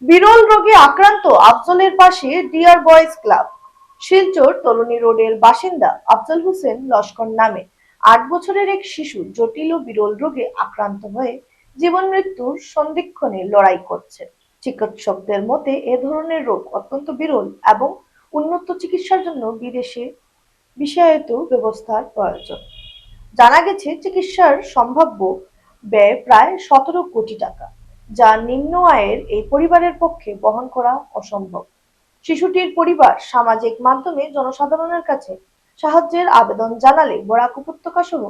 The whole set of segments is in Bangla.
বিরল রোগে আক্রান্ত আফজলের পাশে ডিয়ার বয়েজ ক্লাব। শিলচর তরুণী রোডের বাসিন্দা আফজল হোসেন লস্কর নামে ৮ বছরের এক শিশু জটিল ও বিরল রোগে আক্রান্ত হয়ে জীবন মৃত্যুর সন্ধিক্ষণে লড়াই করছে। চিকিৎসকদের মতে এ ধরনের রোগ অত্যন্ত বিরল এবং উন্নত চিকিৎসার জন্য বিদেশে বিষায়িত ব্যবস্থার প্রয়োজন। জানা গেছে চিকিৎসার সম্ভাব্য ব্যয় প্রায় ১৭ কোটি টাকা, যা নিম্ন আয়ের এই পরিবারের পক্ষে বহন করা অসম্ভব। শিশুটির পরিবার সামাজিক মাধ্যমে জনসাধারণের কাছে সাহায্যের আবেদন জানালে বরাক উপত্যকা সহ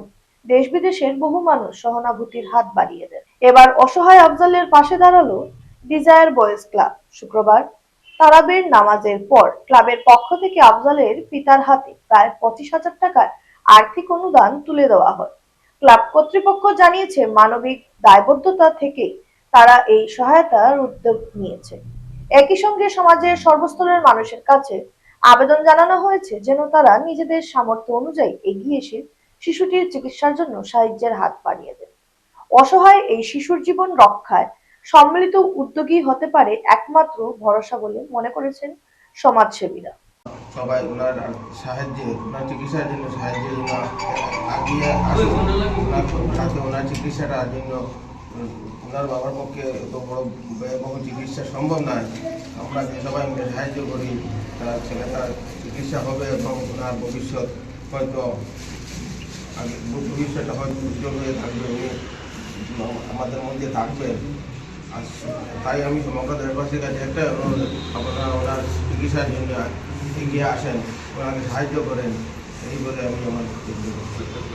দেশ বিদেশের বহু মানুষ সহানুভূতির হাত বাড়িয়ে দেন। এবার অসহায় আফজালের পাশে দাঁড়ালো ডিজায়ার বয়েজ ক্লাব। শুক্রবার তারাবির নামাজের পর ক্লাবের পক্ষ থেকে আফজালের পিতার হাতে প্রায় ২৫,০০০ টাকার আর্থিক অনুদান তুলে দেওয়া হয়। ক্লাব কর্তৃপক্ষ জানিয়েছে মানবিক দায়বদ্ধতা থেকে তারা এই সহায়তার উদ্যোগ নিয়েছে। একই সঙ্গে সমাজের সর্বস্তরের মানুষের কাছে আবেদন জানানো হয়েছে যেন তারা নিজেদের সামর্থ্য অনুযায়ী এগিয়ে এসে শিশুটির চিকিৎসার জন্য সাহায্যের হাত বাড়িয়ে দেন। অসহায় এই শিশুর জীবন রক্ষায় সম্মিলিত উদ্যোগী হতে পারে একমাত্র ভরসা বলে মনে করেছেন সমাজসেবীরা। সবাই ওনার সাহায্যে, ওনার চিকিৎসার জন্য সাহায্যের জন্য আগিয়ে আসুন, যাতে ওনার চিকিৎসাটার জন্য ওনার বাবার পক্ষে এত বড় ব্যয়বহুল চিকিৎসা সম্ভব নয়। আমরা যে সবাই মিলে সাহায্য করি, তার ছেলেটার চিকিৎসা হবে এবং ওনার ভবিষ্যৎ হয়তো ভবিষ্যৎটা হয়তো উজ্জ্বল হয়ে থাকবে, উনি আমাদের মধ্যে থাকবেন। আর তাই আমি সমগ্র দেশবাসীর কাছে একটা অনুরোধ, আপনারা ওনার চিকিৎসার জন্য এগিয়ে আসেন, ওনাকে সাহায্য করেন, এই বলে আমি আমার